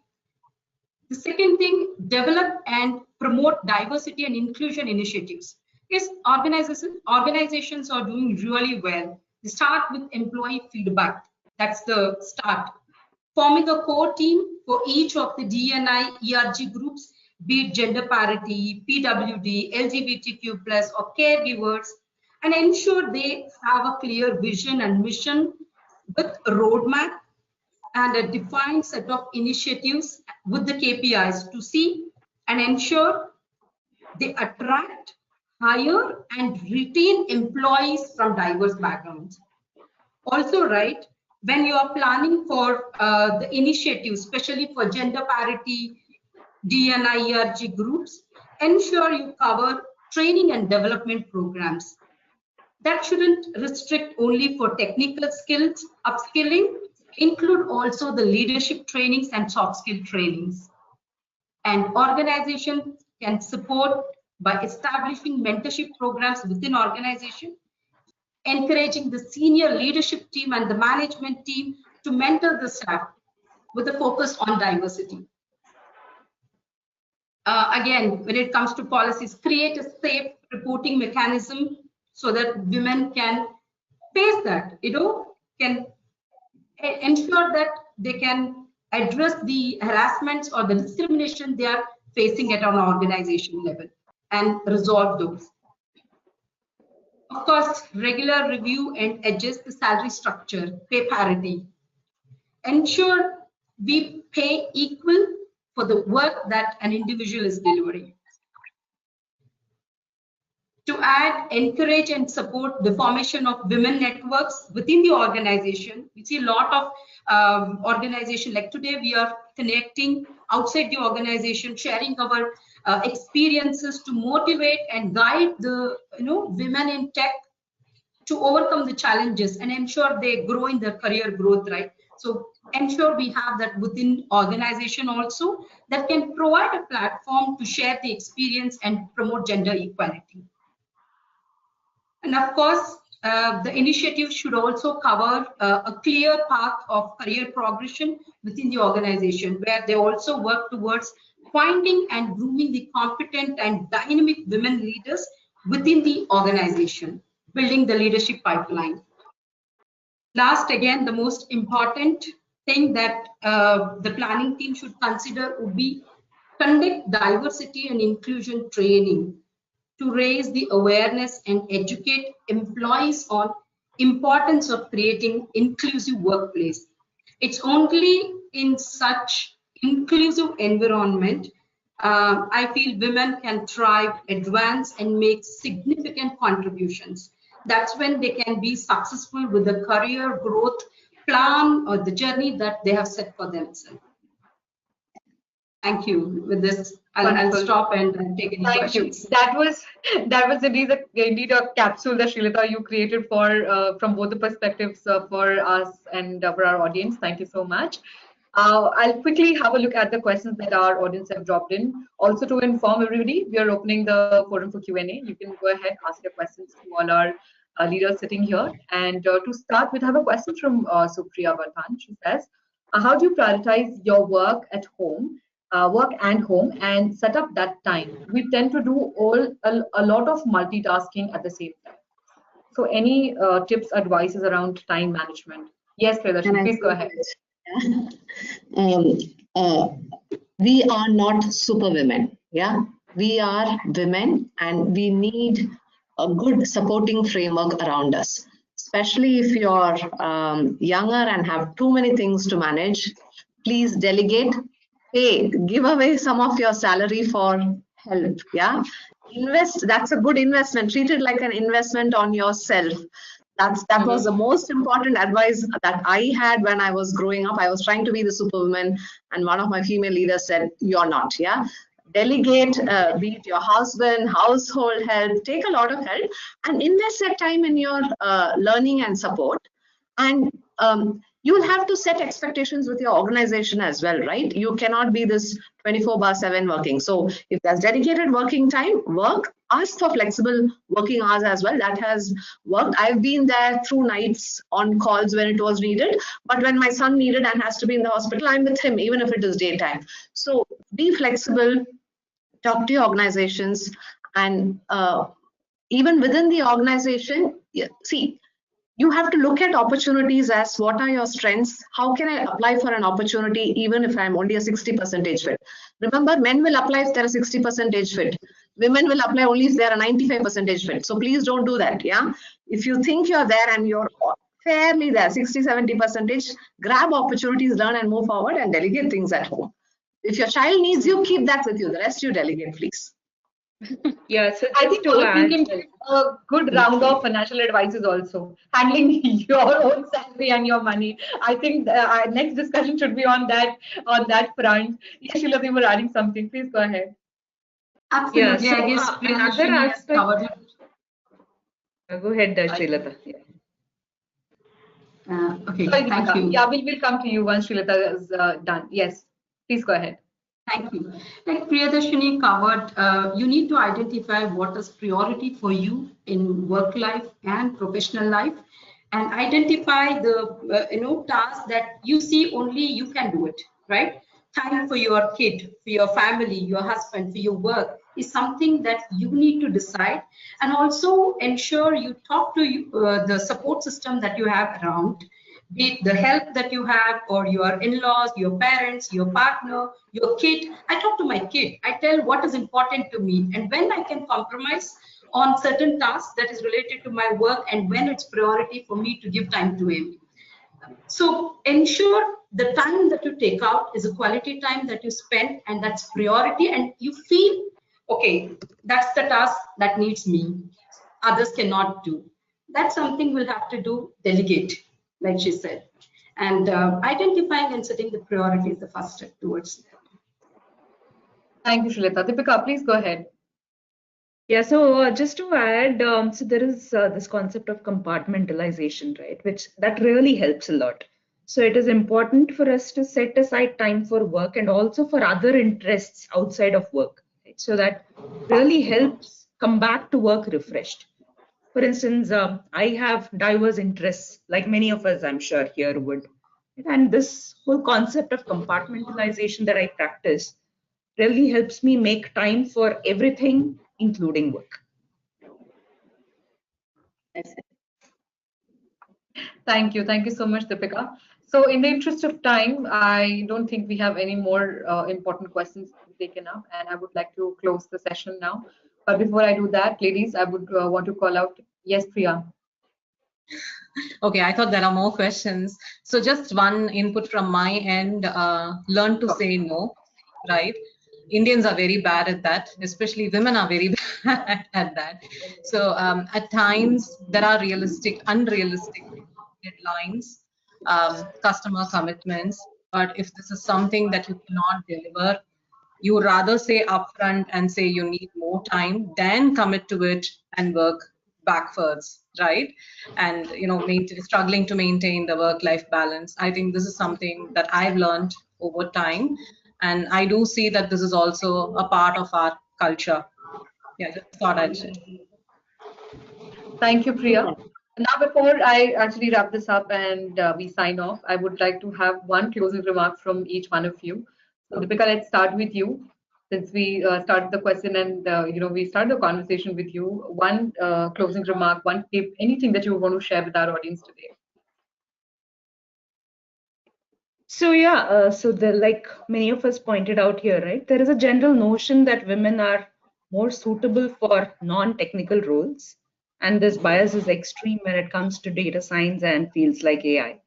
The second thing, develop and promote diversity and inclusion initiatives. Yes, organizations are doing really well. They start with employee feedback. That's the start. Forming a core team for each of the DNI ERG groups, be it gender parity, PWD, LGBTQ+, or caregivers, and ensure they have a clear vision and mission with a roadmap and a defined set of initiatives with the KPIs to see and ensure they attract, hire, and retain employees from diverse backgrounds. Also, right, when you are planning for the initiatives, especially for gender parity, DNI, ERG groups, ensure you cover training and development programs. That shouldn't restrict only for technical skills, upskilling, include also the leadership trainings and soft skill trainings. And organization can support by establishing mentorship programs within organization, encouraging the senior leadership team and the management team to mentor the staff with a focus on diversity. Again, when it comes to policies, create a safe reporting mechanism so that women can face that, can ensure that they can address the harassments or the discrimination they are facing at an organization level and resolve those. Of course, regular review and adjust the salary structure, pay parity. Ensure we pay equal for the work that an individual is delivering. To add, encourage and support the formation of women networks within the organization. We see a lot of organization, like today we are connecting outside the organization, sharing our experiences to motivate and guide the women in tech to overcome the challenges and ensure they grow in their career growth, right? So ensure we have that within organization also that can provide a platform to share the experience and promote gender equality. And of course, the initiative should also cover a clear path of career progression within the organization, where they also work towards finding and grooming the competent and dynamic women leaders within the organization, building the leadership pipeline. Last, again, the most important thing that the planning team should consider would be conduct diversity and inclusion training to raise the awareness and educate employees on importance of creating inclusive workplace. It's only in such inclusive environment I feel women can thrive, advance, and make significant contributions. That's when they can be successful with the career growth plan or the journey that they have set for themselves. Thank you. With this, I'll stop and take any questions. That was indeed a capsule that Srilatha you created for from both the perspectives for us and for our audience. Thank you so much. I'll quickly have a look at the questions that our audience have dropped in. Also, to inform everybody, we are opening the forum for Q&A. You can go ahead, ask your questions to all our leaders sitting here. And to start with, I have a question from Supriya Vardhan. She says, how do you prioritize your work at home work and home and set up that time, we tend to do a lot of multitasking at the same time. So any tips, advices around time management? Yes, Priyadarsanie, please go ahead. um, uh, we are not superwomen. Yeah, we are women, and we need a good supporting framework around us. Especially if you're younger and have too many things to manage, please delegate. Hey, give away some of your salary for help. Yeah, invest. That's a good investment. Treat it like an investment on yourself. That was the most important advice that I had when I was growing up. I was trying to be the superwoman, and one of my female leaders said, "You're not." Yeah, delegate, be it your husband, household help, take a lot of help, and invest that time in your learning and support. And you'll have to set expectations with your organization as well, right? You cannot be this 24/7 working. So if there's dedicated working time, work. Ask for flexible working hours as well. That has worked. I've been there through nights on calls when it was needed. But when my son needed and has to be in the hospital, I'm with him, even if it is daytime. So be flexible, talk to your organizations, and even within the organization, see, you have to look at opportunities as what are your strengths? How can I apply for an opportunity even if I'm only a 60% fit? Remember, men will apply if they're a 60% fit. Women will apply only if they're a 95% fit. So please don't do that. Yeah. If you think you're there and you're fairly there, 60-70%, grab opportunities, learn and move forward, and delegate things at home. If your child needs you, keep that with you. The rest you delegate, please. Yeah, so I think thinking a good round of financial advice is also handling your own salary and your money. I think our next discussion should be on that front. Yes, Srilatha, you were adding something. Please go ahead. Absolutely. Yeah, so I guess another aspect. Go ahead, Srilatha. Yeah. Okay, Sorry, thank you. Yeah, we'll come to you once Srilatha is done. Yes, please go ahead. Thank you. Like Priyadarsanie covered, you need to identify what is priority for you in work life and professional life, and identify the tasks that you see only you can do it, right? Time for your kid, for your family, your husband, for your work is something that you need to decide, and also ensure you talk to the support system that you have around, be it the help that you have or your in-laws, your parents, your partner, your kid. I talk to my kid. I tell what is important to me and when I can compromise on certain tasks that is related to my work and when it's priority for me to give time to him. So ensure the time that you take out is a quality time that you spend, and that's priority, and you feel, okay, that's the task that needs me. Others cannot do. That's something we'll have to do, delegate, like she said. And identifying and setting the priority is the first step towards that. Thank you, Srilatha. Deepika, please go ahead. Yeah, so just to add, so there is this concept of compartmentalization, right, that really helps a lot. So it is important for us to set aside time for work and also for other interests outside of work, right? So that really helps come back to work refreshed. For instance, I have diverse interests, like many of us, I'm sure, here would. And this whole concept of compartmentalization that I practice really helps me make time for everything, including work. Thank you. Thank you so much, Deepika. So in the interest of time, I don't think we have any more important questions taken up, and I would like to close the session now. But before I do that, ladies, I would want to call out, yes, Priya. Okay, I thought there are more questions. So just one input from my end, learn to say no, right? Indians are very bad at that, especially women are very bad at that. So at times there are unrealistic deadlines, customer commitments, but if this is something that you cannot deliver, you would rather say upfront and say you need more time than commit to it and work backwards, right? And struggling to maintain the work-life balance. I think this is something that I've learned over time, and I do see that this is also a part of our culture. Yeah, just thought I'd share. Thank you, Priya. Now, before I actually wrap this up and we sign off, I would like to have one closing remark from each one of you. So Deepika, let's start with you. Since we started the question and we started the conversation with you, one closing remark, one tip, anything that you want to share with our audience today. So yeah, like many of us pointed out here, right? There is a general notion that women are more suitable for non-technical roles, and this bias is extreme when it comes to data science and fields like AI.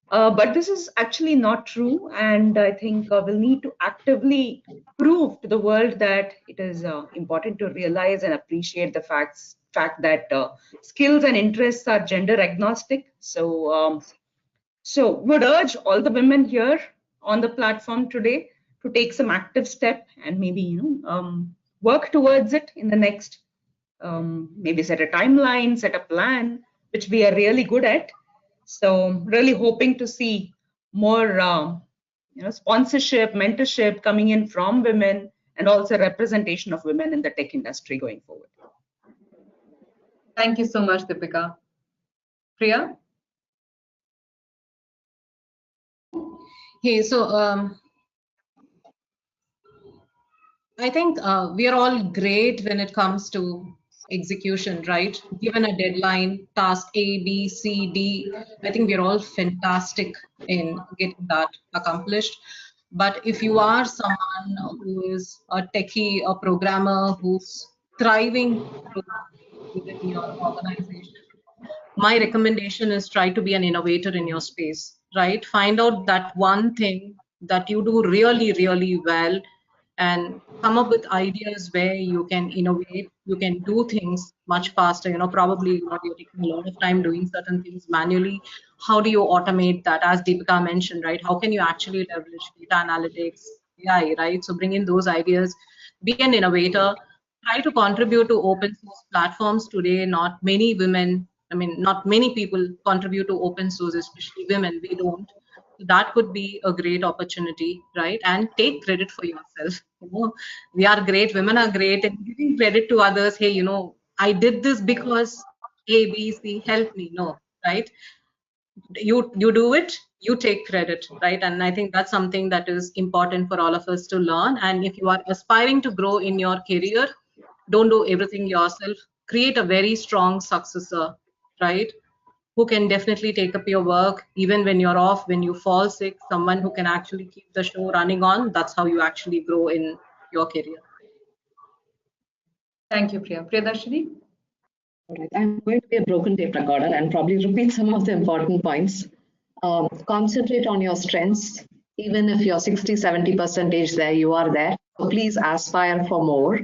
But this is actually not true, and I think we'll need to actively prove to the world that it is important to realize and appreciate the fact that skills and interests are gender agnostic. So would urge all the women here on the platform today to take some active step and maybe work towards it in the next maybe set a timeline, set a plan, which we are really good at. So really hoping to see more sponsorship, mentorship coming in from women, and also representation of women in the tech industry going forward. Thank you so much, Deepika. Priya? Hey, so I think we are all great when it comes to execution, right? Given a deadline, task A, B, C, D, I think we're all fantastic in getting that accomplished. But if you are someone who is a techie, a programmer who's thriving within your organization, my recommendation is try to be an innovator in your space, right? Find out that one thing that you do really, really well and come up with ideas where you can innovate, you can do things much faster. Probably you're taking a lot of time doing certain things manually. How do you automate that? As Deepika mentioned, right? How can you actually leverage data analytics, AI, right? So bring in those ideas, be an innovator, try to contribute to open source platforms today. Not many women, not many people contribute to open source, especially women. We don't. That could be a great opportunity, right? And take credit for yourself. We are great, women are great, and giving credit to others. Hey, I did this because A, B, C helped me. No, right? You do it, you take credit, right? And I think that's something that is important for all of us to learn. And if you are aspiring to grow in your career, don't do everything yourself. Create a very strong successor, right? Who can definitely take up your work even when you're off, when you fall sick, someone who can actually keep the show running on. That's how you actually grow in your career. Thank you, Priya. Priyadarsanie? All right. I'm going to be a broken tape recorder and probably repeat some of the important points. Concentrate on your strengths. Even if you're 60-70% there, you are there. So please aspire for more.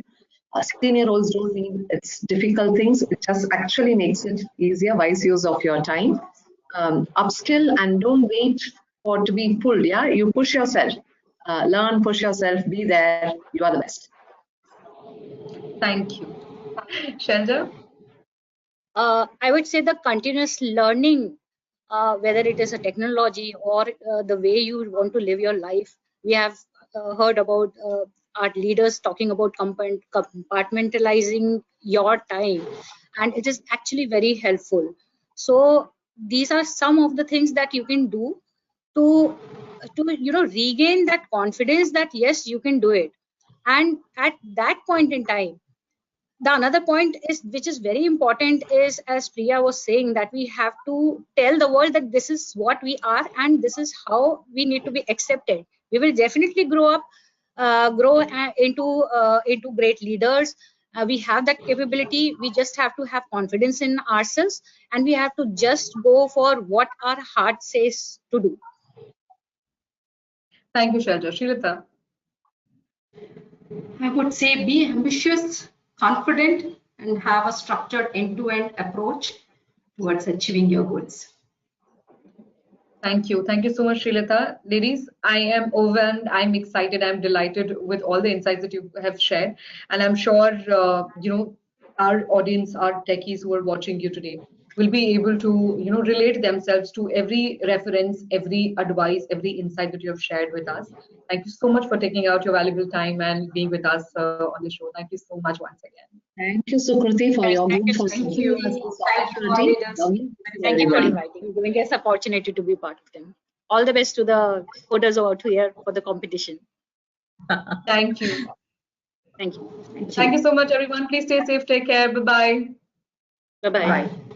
Senior roles don't mean it's difficult things. It just actually makes it easier, wise use of your time. Upskill and don't wait for to be pulled. Yeah, you push yourself. Learn, push yourself, be there. You are the best. Thank you. Shailja? I would say the continuous learning, whether it is a technology or the way you want to live your life. We have heard about our leaders talking about compartmentalizing your time, and it is actually very helpful. So these are some of the things that you can do to regain that confidence that yes, you can do it. And at that point in time, the another point is, which is very important, is as Priya was saying, that we have to tell the world that this is what we are and this is how we need to be accepted. We will definitely grow into great leaders. We have that capability. We just have to have confidence in ourselves, and we have to just go for what our heart says to do. Thank you, Shailja. Srilatha? I would say be ambitious, confident, and have a structured end-to-end approach towards achieving your goals. Thank you. Thank you so much, Srilatha. Ladies, I am overwhelmed. I'm excited. I'm delighted with all the insights that you have shared. And I'm sure, our audience, our techies who are watching you today will be able to, relate themselves to every reference, every advice, every insight that you have shared with us. Thank you so much for taking out your valuable time and being with us on the show. Thank you so much once again. Thank you, Sukriti, for your Thank you. Thank you for inviting, giving us the opportunity to be part of them. All the best to the coders out here for the competition. Thank you. Thank you. Thank you so much, everyone. Please stay safe. Take care. Bye-bye. Bye-bye. Bye.